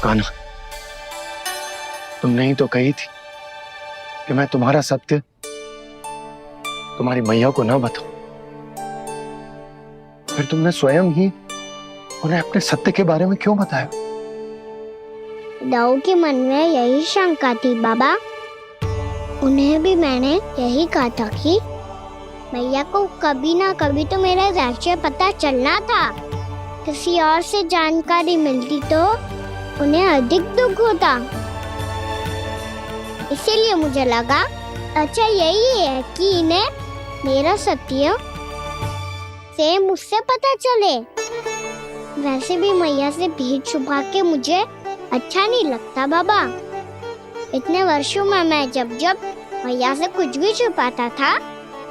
कान्हा, तुमने ही तो कही थी कि मैं तुम्हारा सत्य तुम्हारी मैया को न बताऊं। फिर तुमने स्वयं ही उन्हें अपने सत्य के बारे में क्यों बताया? दाऊ के मन में यही शंका थी बाबा। उन्हें भी मैंने यही कहा था कि मैया को कभी ना कभी तो मेरा रहस्य पता चलना था। किसी और से जानकारी मिलती तो उन्हें अधिक दुख होता। इसीलिए मुझे लगा अच्छा यही है कि इन्हें मेरा सत्य से मुझसे पता चले। वैसे भी मैया से भीड़ छुपा के मुझे अच्छा नहीं लगता बाबा। इतने वर्षों में मैं जब जब मैया से कुछ भी छुपाता था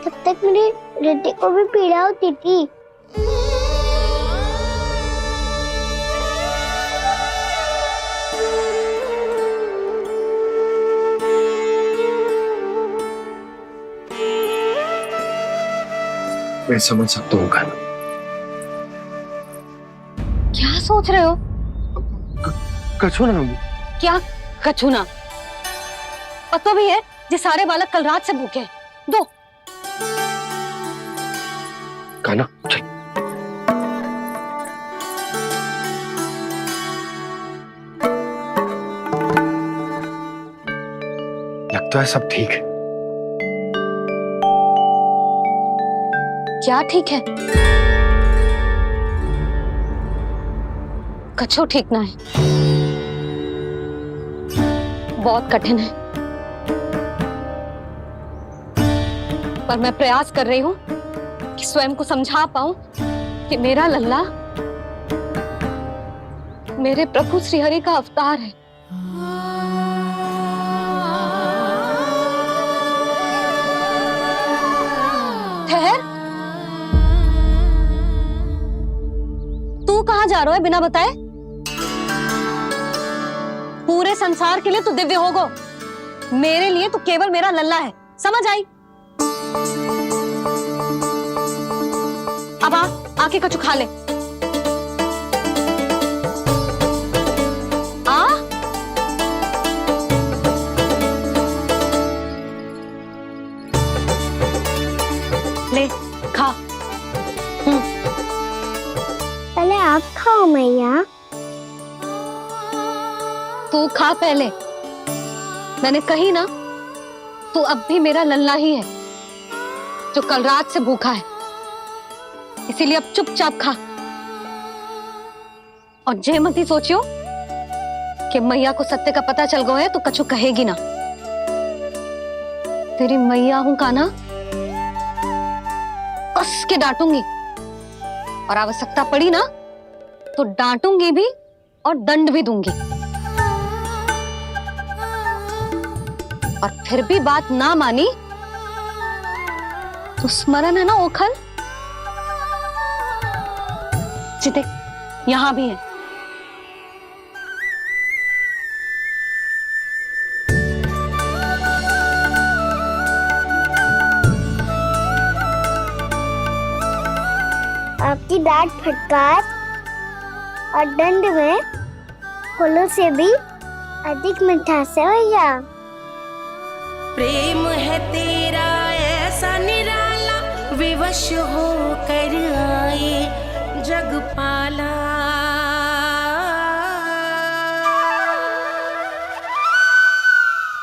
तब तक मेरे हृदय को भी पीड़ा होती थी। मैं समझ सकता हूँ कान्हा। क्या सोच रहे हो? कछु ना। क्या कछु ना? पता भी है ये सारे बालक कल रात से भूखे हैं। दो। कान्हा चल। लगता है सब ठीक है। क्या ठीक है? कछु ठीक ना है। बहुत कठिन है, पर मैं प्रयास कर रही हूं कि स्वयं को समझा पाऊं कि मेरा लल्ला मेरे प्रभु श्रीहरि का अवतार है। ठहर, तू कहां जा रहा है बिना बताए? पूरे संसार के लिए तू दिव्य होगो, मेरे लिए तू केवल मेरा लल्ला है। समझ आई? अब आके कछु खा ले। आ ले खा। पहले आप खाओ मैया। तू खा पहले। मैंने कही ना, तू अब भी मेरा लल्ला ही है जो कल रात से भूखा है। इसीलिए अब चुपचाप खा। और जे मत ही सोचियो कि मैया को सत्य का पता चल गया है तो कछु कहेगी ना। तेरी मैया हूं कान्हा, कस के डांटूंगी और आवश्यकता पड़ी ना तो डांटूंगी भी और दंड भी दूंगी। और फिर भी बात ना मानी तो स्मरण है ना ओखल? देख, यहां भी है। आपकी डांट फटकार और दंड में फूलों से भी अधिक मिठास है भैया। प्रेम है तेरा ऐसा निराला, विवश हो कर आए जगपाला।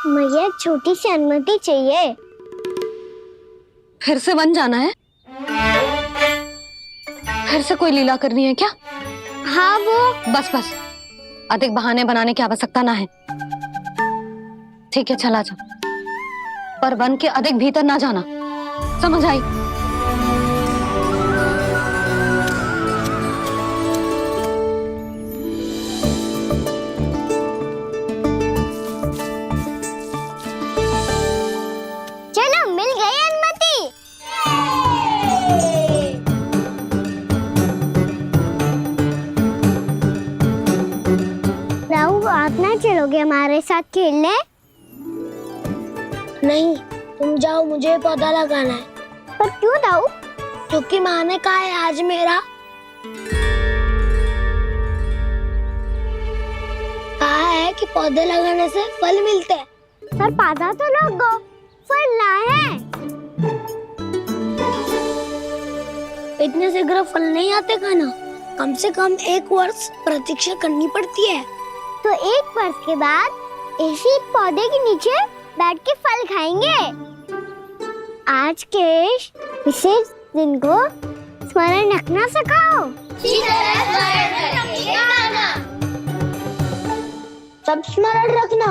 मुझे एक छोटी सी अनुमति चाहिए। फिर से वन जाना है? फिर से कोई लीला करनी है क्या? हाँ वो बस बस, अधिक बहाने बनाने की आवश्यकता ना है। ठीक है चला जा, पर वन के अधिक भीतर ना जाना। समझ आई? चलो मिल गई अनुमति। राहु आप ना चलोगे हमारे साथ खेलने? नहीं, तुम जाओ, मुझे पौधा लगाना है। पर क्यों दाऊ? क्योंकि माँ ने कहा है आज मेरा पौधे लगाने से फल मिलते हैं। पर पौधा तो लगो, फल ना है। इतने शीघ्र फल नहीं आते खाना, कम से कम 1 वर्ष प्रतीक्षा करनी पड़ती है। तो 1 वर्ष के बाद इसी पौधे के नीचे बैठ के फल खाएंगे। आज के इस विशेष दिन को स्मरण रखना सिखाओ। सब स्मरण रखना,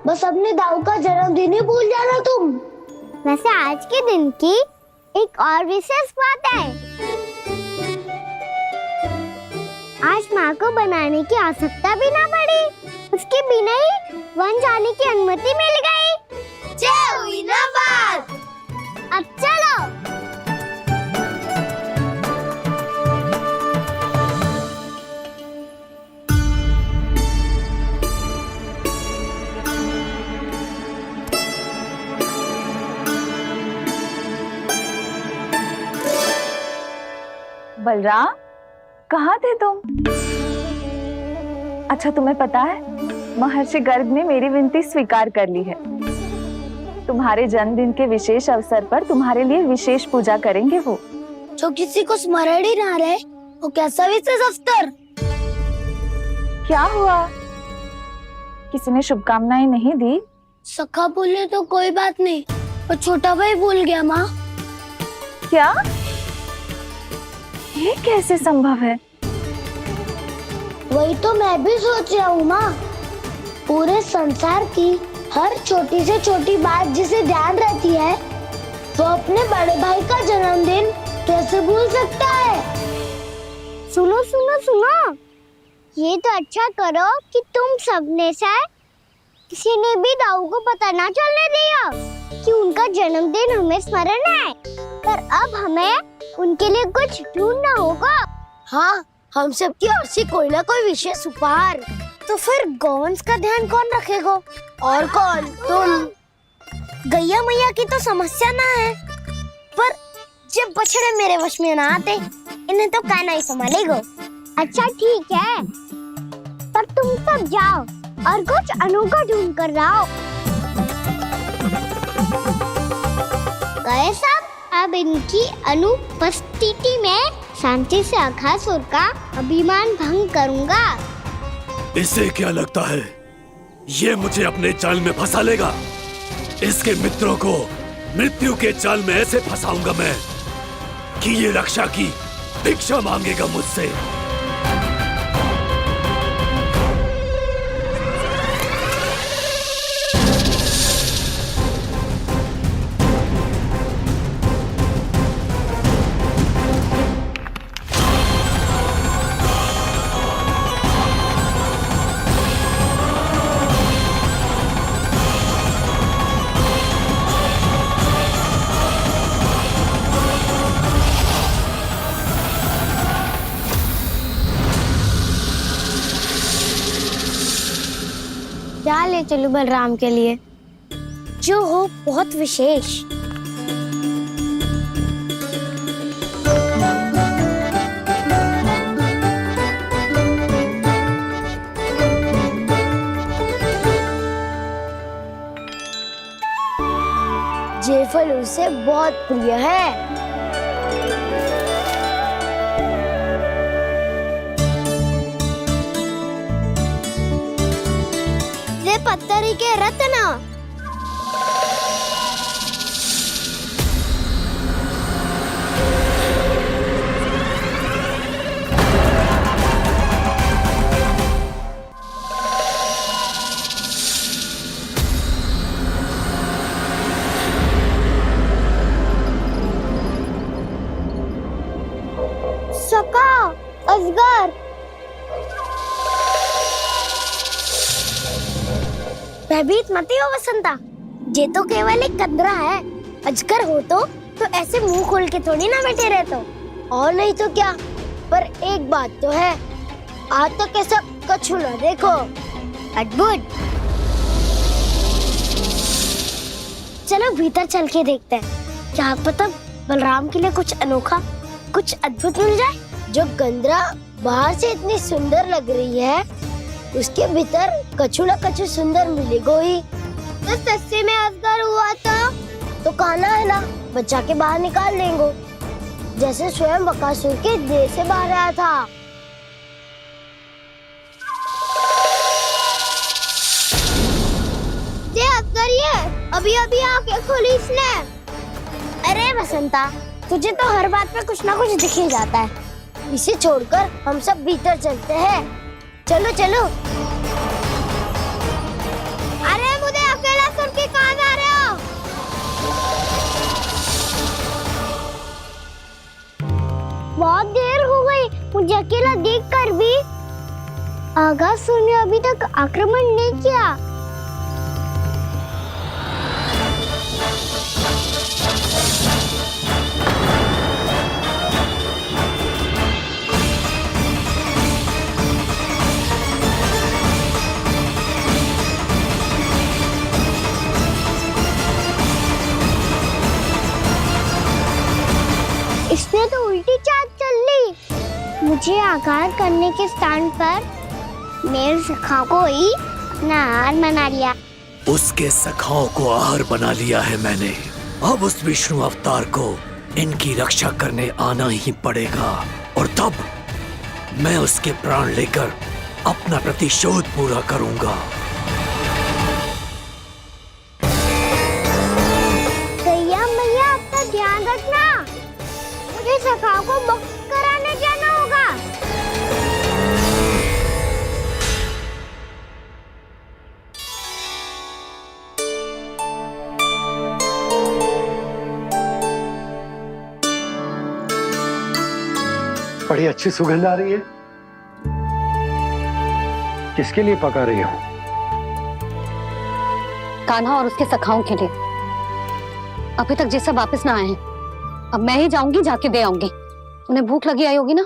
बस अपने दाऊ का जन्मदिन ही भूल जाना तुम। वैसे आज के दिन की एक और विशेष बात है। आज माँ को बनाने की आवश्यकता भी ना पड़ी, उसके बिना ही वन जाने की अनुमति मिल गई। जय हुई ना बात। अब चलो। बलराम, कहाँ थे तुम? अच्छा, तुम्हें पता है महर्षि गर्ग ने मेरी विनती स्वीकार कर ली है। तुम्हारे जन्मदिन के विशेष अवसर पर तुम्हारे लिए विशेष पूजा करेंगे वो। जो किसी को स्मरण ही ना रहे, वो कैसा विशेष अवसर? क्या हुआ? किसी ने शुभकामनाएं नहीं दी? सखा भूले तो कोई बात नहीं, पर छोटा भाई भूल गया माँ। क्या? ये कैसे संभव है? वही तो मैं भी सोच रहा हूँ माँ। पूरे संसार की हर छोटी से छोटी बात जिसे ध्यान रहती है, वो अपने बड़े भाई का जन्मदिन कैसे भूल सकता है? सुनो सुनो सुनो, ये तो अच्छा करो कि तुम सबने से किसी ने भी दाऊ को पता ना चलने दिया कि उनका जन्मदिन हमें स्मरण है। पर अब हमें उनके लिए कुछ ढूंढना होगा। हाँ, हम सबकी ओर से कोई ना कोई विशेष उपहार। तो फिर गौवंश का ध्यान कौन रखेगा? और कौन? तुम। गैया मैया की तो समस्या ना है, पर जब बछड़े मेरे वश में ना आते, इन्हें तो कान्हा ही संभालेगा। अच्छा ठीक है, पर तुम सब जाओ और कुछ अनोखा ढूंढ कर लाओ। गए सब। अब इनकी अनुपस्थिति में शांति से अघासुर का अभिमान भंग करूंगा। इसे क्या लगता है ये मुझे अपने जाल में फंसा लेगा? इसके मित्रों को मृत्यु के जाल में ऐसे फंसाऊंगा मैं कि ये रक्षा की भिक्षा मांगेगा मुझसे। क्या ले चलूं बलराम के लिए, जो हो बहुत विशेष। ये फल उसे बहुत प्रिय है। पत्थरी के रत्न। सका, अजगर। भयभीत मत हो वसंता, ये तो केवल एक कंदरा है। अजगर हो तो ऐसे मुंह खोल के थोड़ी ना बैठे रहते हो। और नहीं तो क्या, पर एक बात तो है, आज तक ऐसा कछु ना देखो। अद्भुत। चलो भीतर चल के देखते हैं, क्या पता बलराम के लिए कुछ अनोखा, कुछ अद्भुत मिल जाए। जो गंदरा बाहर से इतनी सुंदर लग रही है, उसके भीतर कछु न कछु सुंदर मिलेगा ही। तो सस्ते में अजगर हुआ तो कान्हा है ना, बच्चा के बाहर निकाल लेंगे, जैसे स्वयं बकासुर के देह से बाहर आया था। अभी अभी आंखें खोली इसने। अरे बसंता, तुझे तो हर बात पे कुछ ना कुछ दिख ही जाता है। इसे छोड़कर हम सब भीतर चलते हैं। चलो चलो। अरे मुझे अकेला सुन के कहाँ जा रहे हो? बहुत देर हो गई मुझे अकेला देखकर भी। अगासुर ने अभी तक आक्रमण नहीं किया। इसने तो उल्टी चाल चल ली। मुझे आघात करने के स्थान पर मेरे सखा को ही अपना आहार बना लिया। उसके सखाओं को आहार बना लिया है मैंने। अब उस विष्णु अवतार को इनकी रक्षा करने आना ही पड़ेगा, और तब मैं उसके प्राण लेकर अपना प्रतिशोध पूरा करूंगा। गैया मैया, अपना ध्यान रखना। मुझे सखा को मुक्त कराने जाना होगा। बड़ी अच्छी सुगंध आ रही है। किसके लिए पका रही हो? कान्हा और उसके सखाओं के लिए। अभी तक जैसा वापस ना आए हैं, अब मैं ही जाऊंगी, जाके दे आऊंगी। उन्हें भूख लगी आई होगी ना।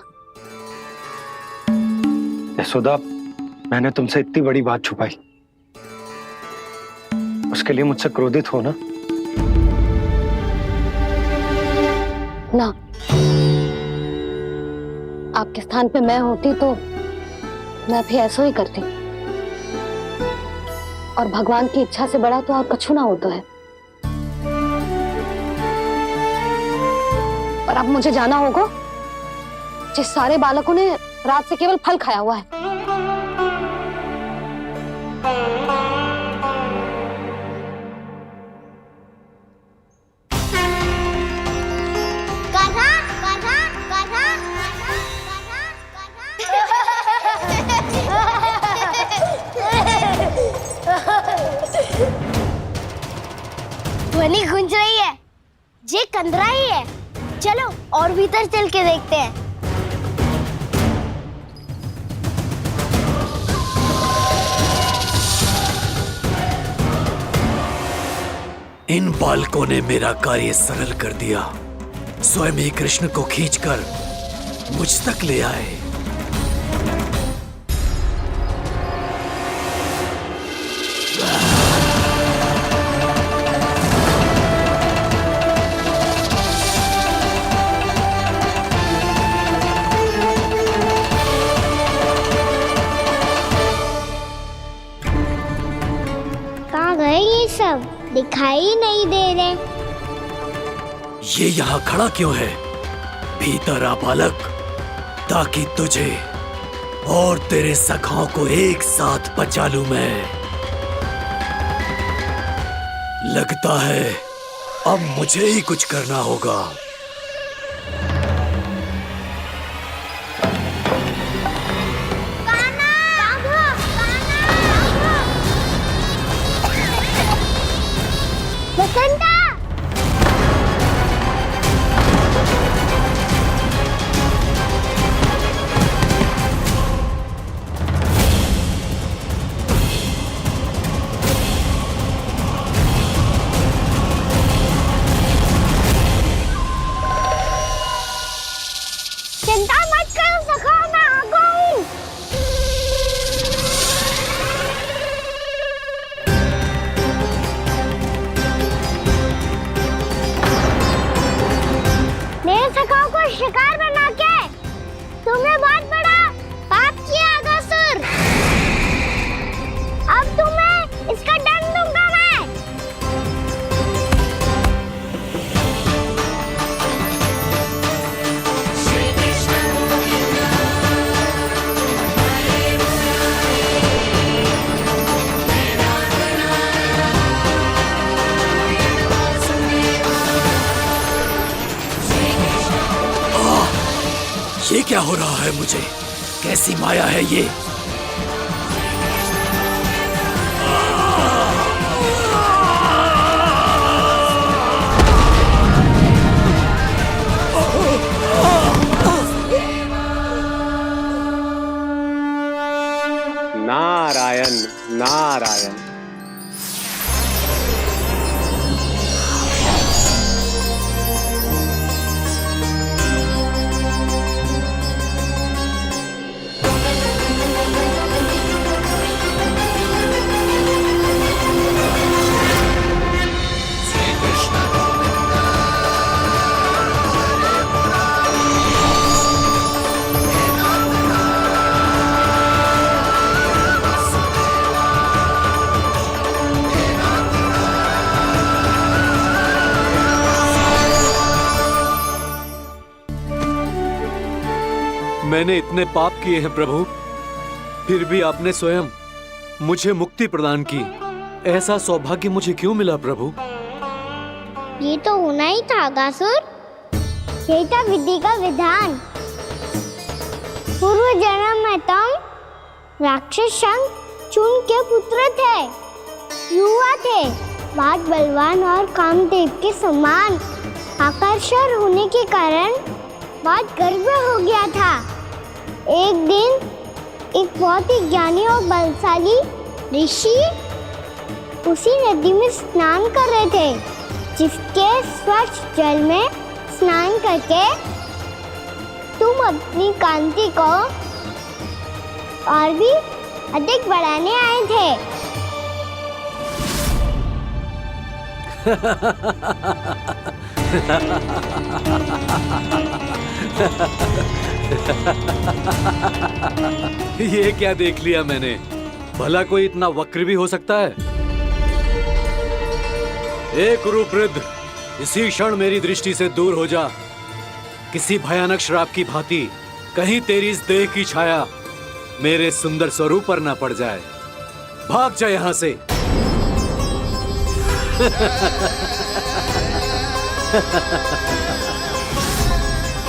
यशोदा, मैंने तुमसे इतनी बड़ी बात छुपाई, उसके लिए मुझसे क्रोधित हो ना? ना, आपके स्थान पे मैं होती तो मैं भी ऐसा ही करती। और भगवान की इच्छा से बड़ा तो और कछु ना होता है। पर अब मुझे जाना होगा। जिस सारे बालकों ने रात से केवल फल खाया हुआ है। ध्वनि गूंज रही है, जे कंदरा ही है। चलो और भीतर चल के देखते हैं। इन बालकों ने मेरा कार्य सरल कर दिया। स्वयं ही कृष्ण को खींचकर मुझ तक ले आए। कहाँ गए ये सब? दिखाई नहीं दे रहे। ये यहाँ खड़ा क्यों है? भीतर आ बालक, ताकि तुझे और तेरे सखाओं को एक साथ बचा लूं मैं। लगता है अब मुझे ही कुछ करना होगा। बसंता! क्या हो रहा है मुझे? कैसी माया है ये? नारायण नारायण। मैंने इतने पाप किए हैं प्रभु, फिर भी आपने स्वयं मुझे मुक्ति प्रदान की। ऐसा सौभाग्य मुझे क्यों मिला प्रभु? ये तो होना ही था अगासुर। यही था विधि का विधान। पूर्व जन्म में तुम राक्षस चून के पुत्र थे, युवा थे, बहुत बलवान और कामदेव के समान। आकर्षण होने के कारण बहुत गर्व हो गया था। एक दिन एक बहुत ही ज्ञानी और बलशाली ऋषि उसी नदी में स्नान कर रहे थे, जिसके स्वच्छ जल में स्नान करके तुम अपनी कांति को और भी अधिक बढ़ाने आए थे। ये क्या देख लिया मैंने? भला कोई इतना वक्र भी हो सकता है? एक रूपवृद्ध, इसी क्षण मेरी दृष्टि से दूर हो जा। किसी भयानक श्राप की भांति कहीं तेरी इस देह की छाया मेरे सुंदर स्वरूप पर न पड़ जाए। भाग जा यहां से।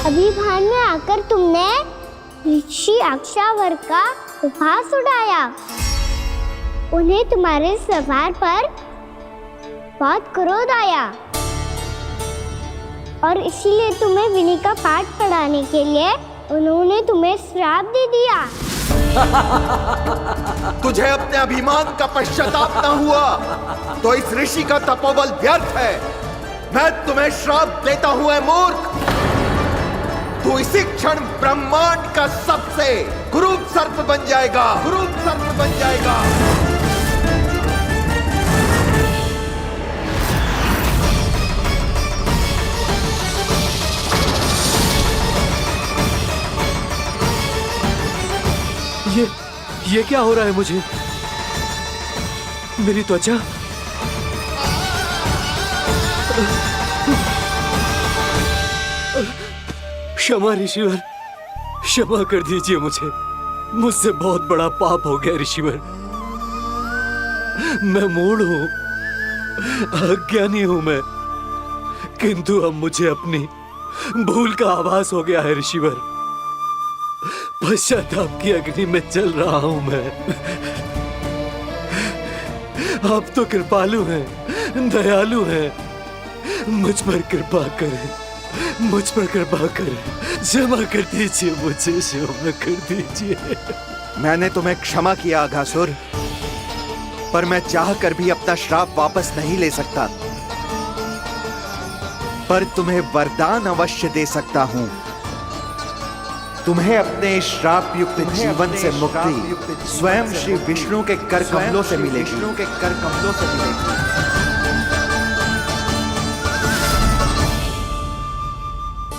अभी भान में आकर तुमने ऋषि अक्षावर का उपहास उड़ाया। उन्हें तुम्हारे स्वभाव पर बहुत क्रोध आया और इसीलिए तुम्हें विनय का पाठ पढ़ाने के लिए उन्होंने तुम्हें श्राप दे दिया। तुझे अपने अभिमान का पश्चाताप न हुआ तो इस ऋषि का तपोबल व्यर्थ है। मैं तुम्हें श्राप देता हूं ऐ मूर्ख। तू इसी क्षण ब्रह्मांड का सबसे कुरूप सर्प बन जाएगा, कुरूप सर्प बन जाएगा। ये क्या हो रहा है मुझे? मेरी त्वचा क्षमा ऋषिवर, क्षमा कर दीजिए मुझे। मुझसे बहुत बड़ा पाप हो गया ऋषिवर। मैं मूढ़ हूं, अज्ञानी हूं मैं, किंतु अब मुझे अपनी भूल का आभास हो गया है ऋषिवर। पश्चाताप की अग्नि में जल रहा हूं मैं। आप तो कृपालु हैं, दयालु हैं, मुझ पर कृपा करें, मुझ पर कृपा करें। क्षमा कर दीजिए मुझे, क्षमा कर दीजिए। मैंने तुम्हें क्षमा किया अघासुर, पर मैं चाहकर भी अपना श्राप वापस नहीं ले सकता। पर तुम्हें वरदान अवश्य दे सकता हूं। तुम्हें अपने श्राप युक्त जीवन से मुक्ति स्वयं श्री विष्णु के कर कमलों से मिलेगी, विष्णु के कर कमलों से मिलेगी।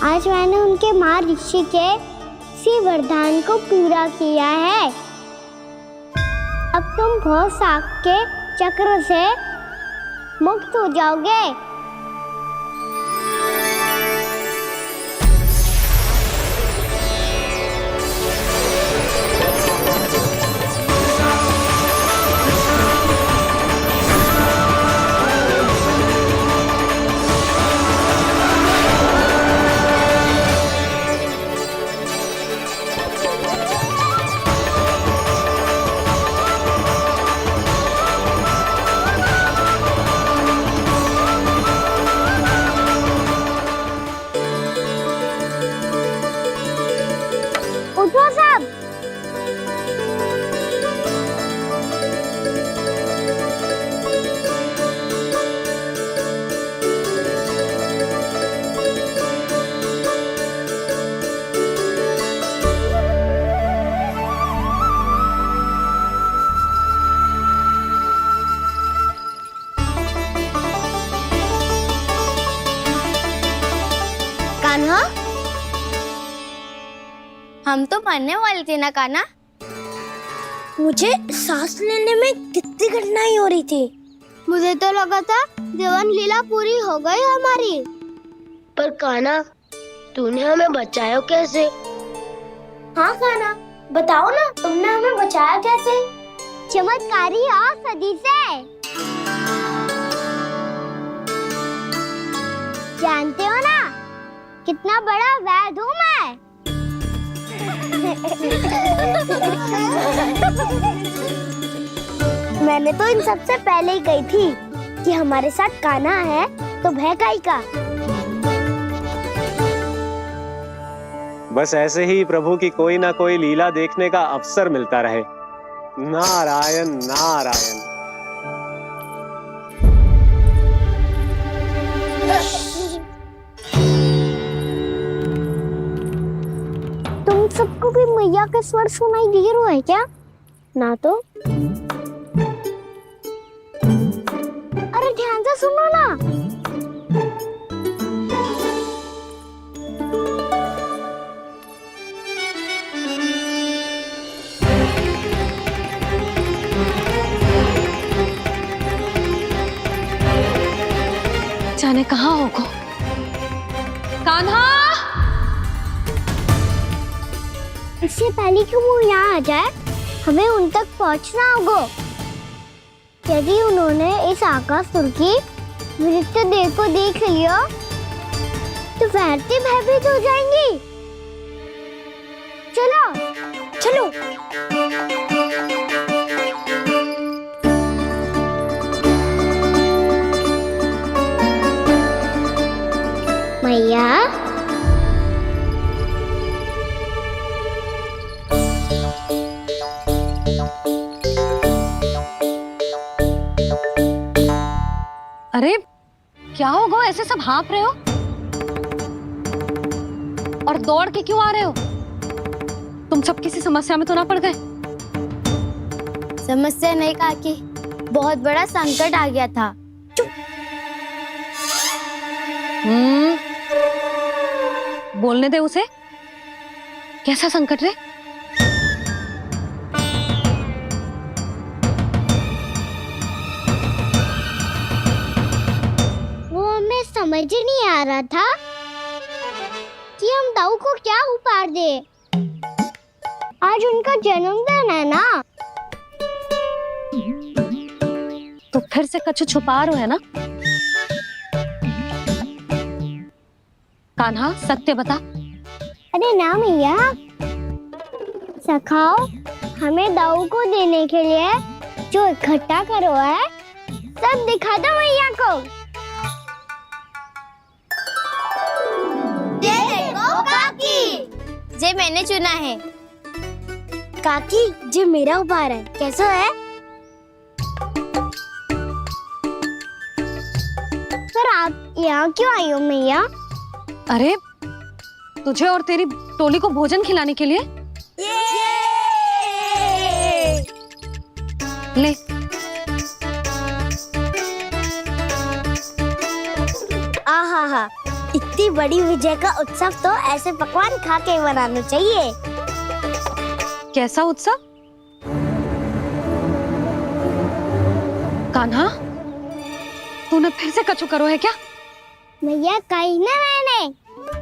आज मैंने उनके मां ऋषि के इसी वरदान को पूरा किया है। अब तुम भव साग के चक्र से मुक्त हो जाओगे। हम तो मरने वाले थे ना कान्हा। मुझे सांस लेने में कितनी कठिनाई हो रही थी। मुझे तो लगा था जीवन लीला पूरी हो गई हमारी। पर कान्हा, तूने हमें बचाया कैसे? हाँ कान्हा, बताओ ना, तुमने हमें बचाया कैसे? चमत्कारी और सदी से। जानते हो ना कितना बड़ा वैद हूँ मैं। मैंने तो इन सबसे पहले ही कही थी कि हमारे साथ कान्हा है तो भय काई का। बस ऐसे ही प्रभु की कोई ना कोई लीला देखने का अवसर मिलता रहे। नारायण नारायण। तुम सबको भी मैया के स्वर सुनाई दे रहा है क्या? ना तो। अरे ध्यान से सुनो ना। जाने कहाँ होगो। कान्हा! इससे पहले कि वो यहाँ आ जाए, हमें उन तक पहुँचना होगा। यदि उन्होंने इस आकासुर की नृत्य देह को देख लिया, तो वैरती भयभीत हो जाएंगी। चलो, चलो। मैया, अरे क्या होगा, ऐसे सब हाँफ रहे हो और दौड़ के क्यों आ रहे हो? तुम सब किसी समस्या में तो ना पड़ गए? समस्या नहीं काकी, बहुत बड़ा संकट आ गया था। बोलने दे उसे। कैसा संकट रे? वो हमें समझ ही नहीं आ रहा था कि हम दाऊ को क्या उपहार दे। आज उनका जन्मदिन है ना, तो फिर से कुछ छुपा रहे हो है ना? कान्हा, सत्य बता। अरे ना मैया, सखाओ, हमें दाऊ को देने के लिए जो इकट्ठा करो है, सब दिखा दो मैया को। ये देखो काकी, जे मैंने चुना है। काकी, जे मेरा उपहार है, कैसा है? पर आप यहाँ क्यों आई हो मैया? अरे तुझे और तेरी टोली को भोजन खिलाने के लिए। ले। आहा, इतनी बड़ी विजय का उत्सव तो ऐसे पकवान खा के मनाना चाहिए। कैसा उत्सव? कान्हा, तूने फिर से कछु करो है क्या? मैया, कहीं ना मैंने,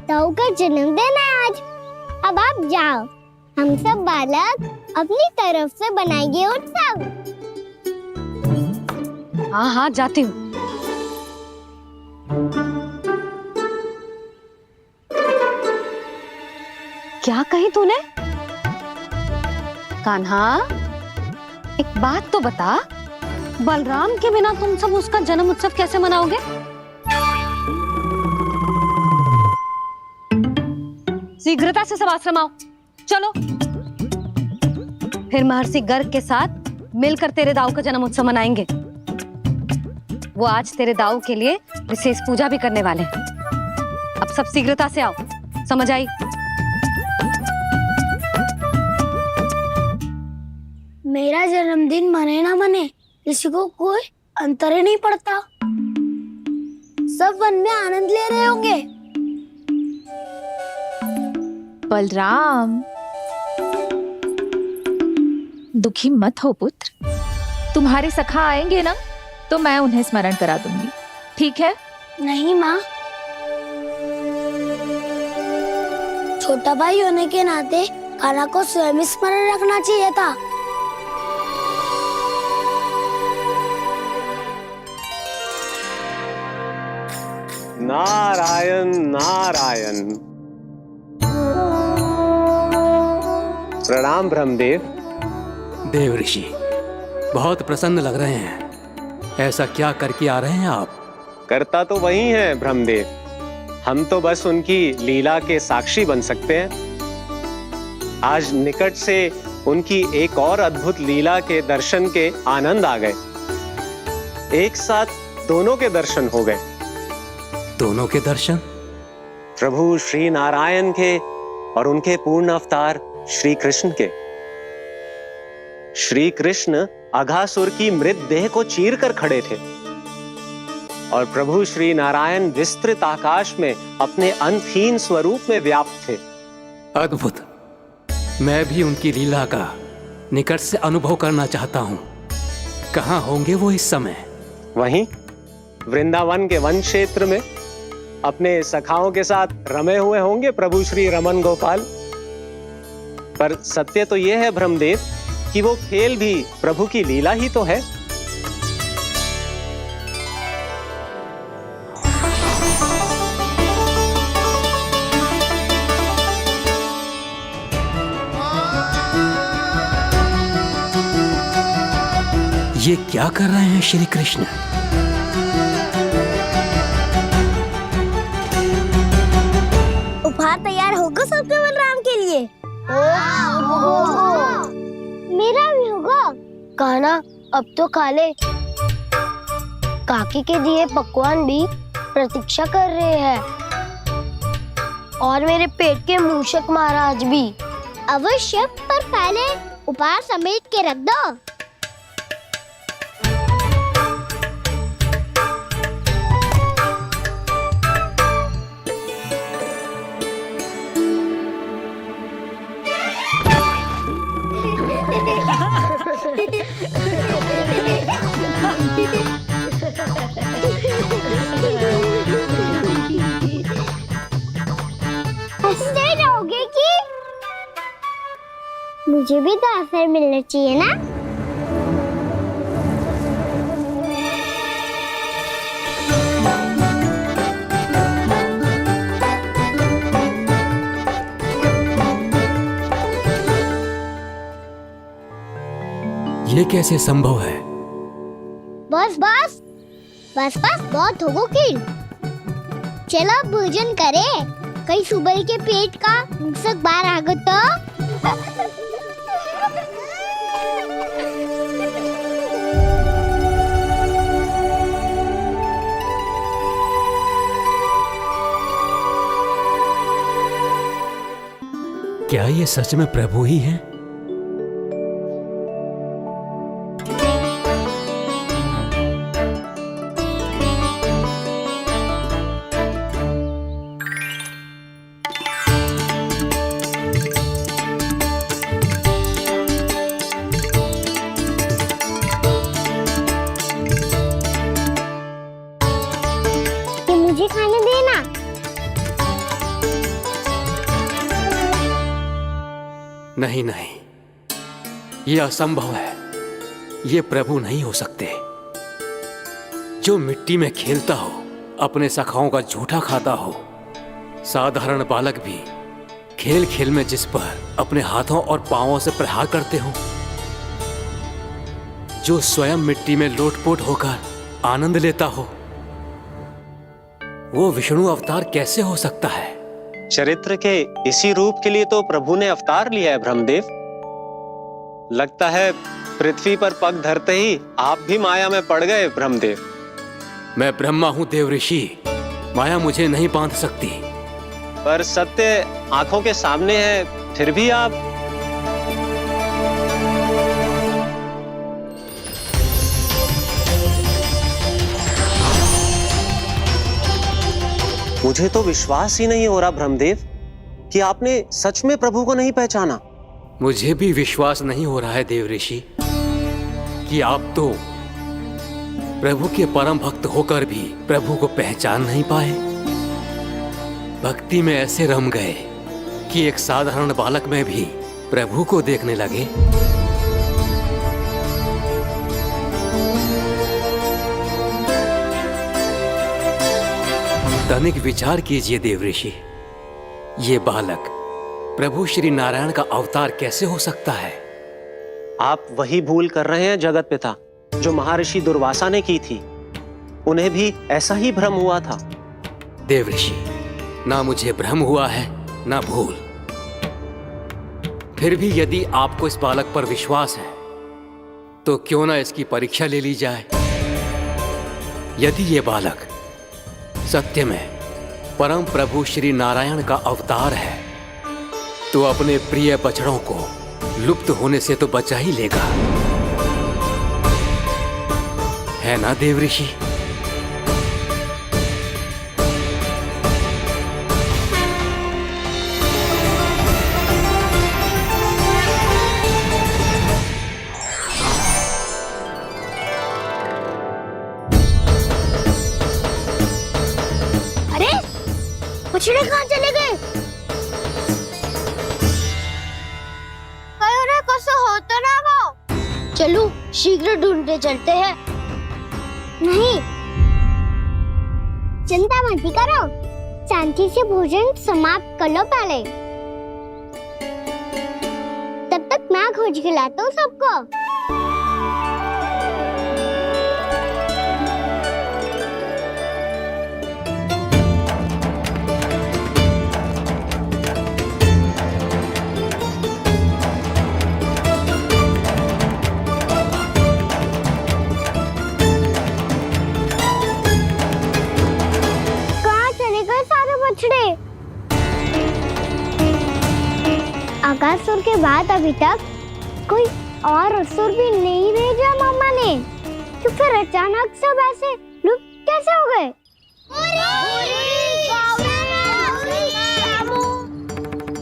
दाऊ का जन्मदिन है आज। अब आप जाओ, हम सब बालक अपनी तरफ से बनाएंगे उत्सव। हाँ हाँ, जाती हूँ। क्या कही तूने? कान्हा, एक बात तो बता, बलराम के बिना तुम सब उसका जन्म उत्सव कैसे मनाओगे? शीघ्रता से सब आश्रम आओ, चलो। फिर महर्षि गर्ग के साथ मिलकर तेरे दाऊ का जन्म उत्सव मनाएंगे। वो आज तेरे दाऊ के लिए विशेष पूजा भी करने वाले हैं। अब सब शीघ्रता से आओ, समझ आई? मेरा जन्मदिन मने ना मने, किसी को कोई अंतर ही नहीं पड़ता। सब वन में आनंद ले रहे होंगे। बलराम, दुखी मत हो पुत्र, तुम्हारे सखा आएंगे ना तो मैं उन्हें स्मरण करा दूंगी, ठीक है? नहीं माँ, छोटा भाई होने के नाते कान्हा को स्वयं स्मरण रखना चाहिए था। नारायण नारायण। प्रणाम ब्रह्मदेव। देव ऋषि, बहुत प्रसन्न लग रहे हैं। ऐसा क्या करके आ रहे हैं आप? करता तो वही है ब्रह्मदेव, हम तो बस उनकी लीला के साक्षी बन सकते हैं। आज निकट से उनकी एक और अद्भुत लीला के दर्शन के आनंद आ गए। एक साथ दोनों के दर्शन हो गए। दोनों के दर्शन? प्रभु श्री नारायण के और उनके पूर्ण अवतार श्री कृष्ण के। श्री कृष्ण अघासुर की मृत देह को चीर कर खड़े थे और प्रभु श्री नारायण विस्तृत आकाश में अपने अंतहीन स्वरूप में व्याप्त थे। अद्भुत। मैं भी उनकी लीला का निकट से अनुभव करना चाहता हूँ। कहाँ होंगे वो इस समय? वहीं वृंदावन के वन क्षेत्र में अपने सखाओं के साथ रमे हुए होंगे प्रभु श्री रमन गोपाल। पर सत्य तो यह है ब्रह्मदेव कि वो खेल भी प्रभु की लीला ही तो है। ये क्या कर रहे हैं श्री कृष्ण? उपहार तैयार होगा सबके बलराम के लिए? मेरा भी होगा। कान्हा अब तो खा ले। काकी के दिए पकवान भी प्रतीक्षा कर रहे हैं और मेरे पेट के मूषक महाराज भी। अवश्य, पर पहले उपहार समेट के रख दो। हंसते रहोगे कि? मुझे भी तो अवसर मिलना चाहिए ना। ये कैसे संभव है? बस बस बस बस बहुत होगो किल। चलो भोजन करे, कई सुबह के पेट का मूषक बाहर आ गो तो। क्या ये सच में प्रभु ही हैं? मुझे खाने देना। नहीं नहीं, ये असंभव है। ये प्रभु नहीं हो सकते। जो मिट्टी में खेलता हो, अपने सखाओं का झूठा खाता हो, साधारण बालक भी खेल खेल में जिस पर अपने हाथों और पांवों से प्रहार करते हो, जो स्वयं मिट्टी में लोटपोट होकर आनंद लेता हो, वो विष्णु अवतार कैसे हो सकता है? चरित्र के इसी रूप के लिए तो प्रभु ने अवतार लिया है ब्रह्मदेव। लगता है पृथ्वी पर पग धरते ही आप भी माया में पड़ गए ब्रह्मदेव। मैं ब्रह्मा हूं देव ऋषि, माया मुझे नहीं बांध सकती। पर सत्य आंखों के सामने है, फिर भी आप। मुझे तो विश्वास ही नहीं हो रहा ब्रह्मदेव कि आपने सच में प्रभु को नहीं पहचाना। मुझे भी विश्वास नहीं हो रहा है देव ऋषि कि आप तो प्रभु के परम भक्त होकर भी प्रभु को पहचान नहीं पाए। भक्ति में ऐसे रम गए कि एक साधारण बालक में भी प्रभु को देखने लगे। तनिक विचार कीजिए देव ऋषि, ये बालक प्रभु श्री नारायण का अवतार कैसे हो सकता है? आप वही भूल कर रहे हैं जगत पिता जो महर्षि दुर्वासा ने की थी। उन्हें भी ऐसा ही भ्रम हुआ था। देव ऋषि, ना मुझे भ्रम हुआ है ना भूल। फिर भी यदि आपको इस बालक पर विश्वास है तो क्यों ना इसकी परीक्षा ले ली जाए। यदि ये बालक सत्य में परम प्रभु श्री नारायण का अवतार है तो अपने प्रिय बछड़ों को लुप्त होने से तो बचा ही लेगा, है ना देव ऋषि? अरे बछड़े कहाँ चले गए? कहीं उन्हें कुछ हो तो ना वो। चलो शीघ्र ढूंढते चलते हैं। नहीं, चिंता मत करो, शांति से भोजन समाप्त कर लो पहले। तब तक मैं खोज के लाता हूँ सबको। आकासुर के बाद अभी तक कोई और असुर भी नहीं भेजा मामा ने, तो फिर अचानक सब ऐसे लुप्त कैसे हो गए?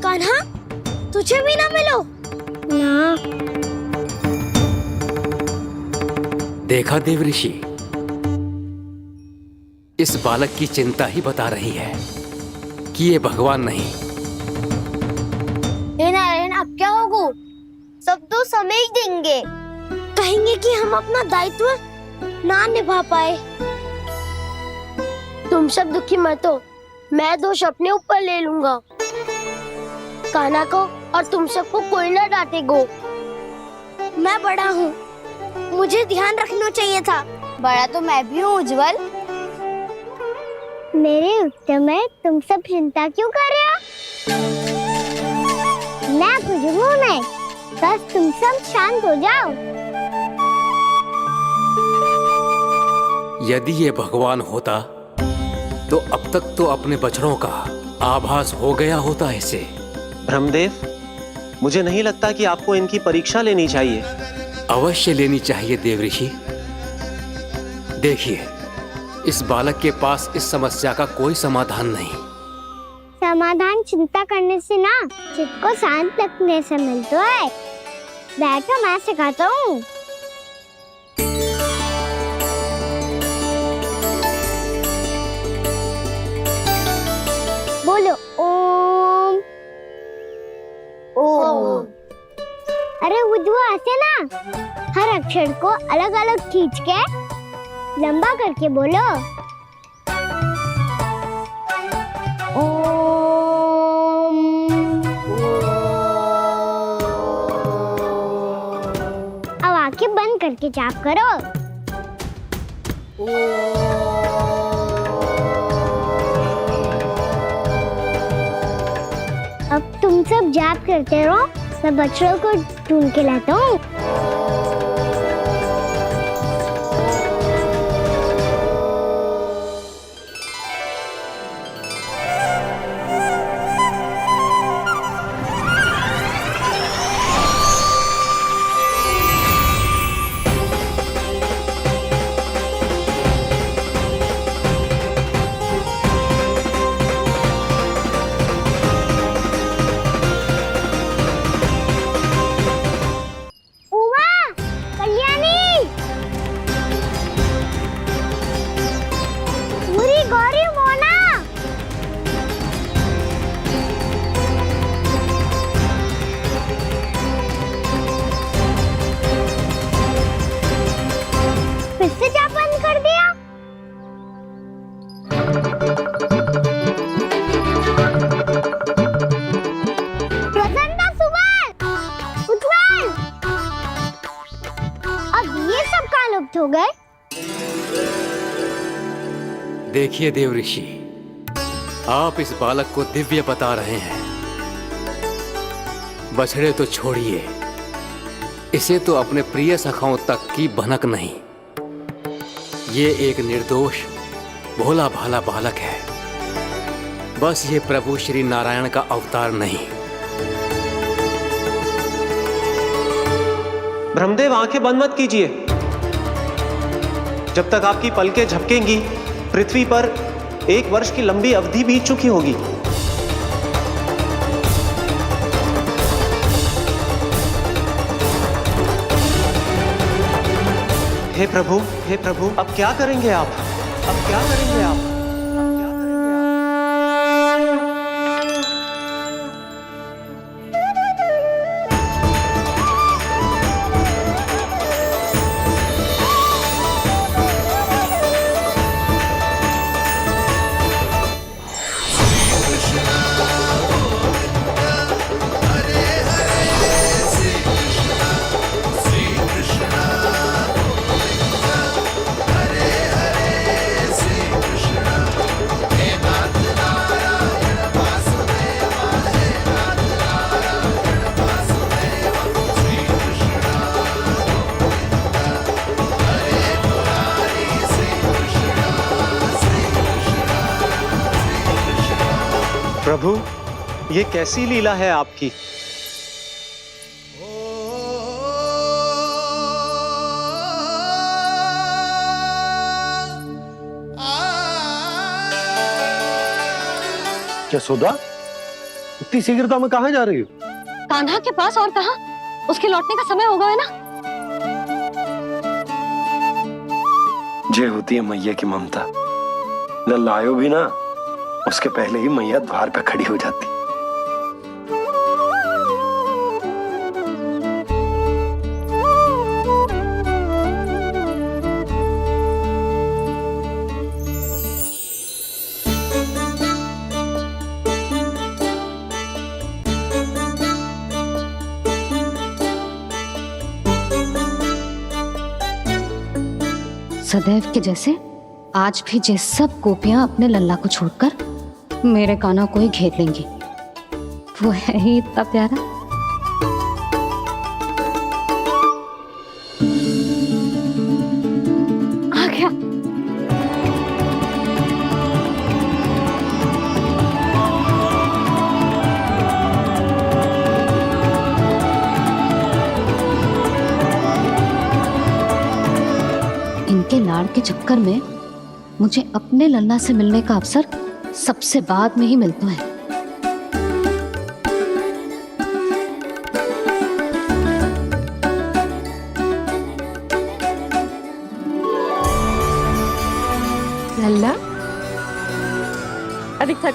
कान्हा, तुझे भी ना मिलो ना। देखा देव ऋषि, इस बालक की चिंता ही बता रही है कि ये भगवान नहीं। नारायण, अब क्या होगा? सब तो समझ देंगे, कहेंगे कि हम अपना दायित्व ना निभा पाए। तुम सब दुखी मत हो, मैं दोष अपने ऊपर ले लूंगा। कान्हा को और तुम सबको कोई ना डांटेगो। मैं बड़ा हूँ, मुझे ध्यान रखना चाहिए था। बड़ा तो मैं भी हूँ उज्जवल। मेरे उत्तर में तुम सब चिंता क्यों कर रहे हो? मैं कुछ हूँ नहीं, बस तुम सब शांत हो जाओ। यदि ये भगवान होता तो अब तक तो अपने बछड़ों का आभास हो गया होता इसे। ब्रह्मदेव, मुझे नहीं लगता कि आपको इनकी परीक्षा लेनी चाहिए। अवश्य लेनी चाहिए देव ऋषि। देखिए, इस बालक के पास इस समस्या का कोई समाधान नहीं। समाधान चिंता करने से ना, चित्त को शांत रखने से मिलता है। बैठो, मैं सिखाता हूँ। बोलो ओम। ओम। अरे उद्वा, ऐसे ना हर अक्षर को अलग अलग खींच के लंबा करके बोलो। अब आंखें बंद करके जाप करो। अब तुम सब जाप करते रहो, मैं बच्चों को ढूंढ के लाता हूँ। प्राप्त हो गए? देखिए देव ऋषि, आप इस बालक को दिव्य बता रहे हैं। बछड़े तो छोड़िए, इसे तो अपने प्रिय सखाओं तक की भनक नहीं। ये एक निर्दोष भोला भाला बालक है, बस ये प्रभु श्री नारायण का अवतार नहीं। ब्रह्मदेव, आंखें बंद मत कीजिए। जब तक आपकी पलकें झपकेंगी, पृथ्वी पर 1 वर्ष की लंबी अवधि बीत चुकी होगी। हे प्रभु, अब क्या करेंगे आप? अब क्या करेंगे आप? प्रभु, ये कैसी लीला है आपकी? यशोदा, इतनी शीघ्रता में कहाँ जा रही हो? कान्हा के पास, और कहाँ? उसके लौटने का समय होगा है ना। जे होती है मैया की ममता, लल्लायो भी ना, उसके पहले ही मैया द्वार पर खड़ी हो जाती। सदैव के जैसे आज भी ये सब गोपियां अपने लल्ला को छोड़कर मेरे कान्हा को ही घेर लेंगी। वो है ही इतना प्यारा। आ गया। इनके लाड़ के चक्कर में मुझे अपने लल्ला से मिलने का अवसर सबसे बाद में ही मिलता है। लल्ला, अधिक थका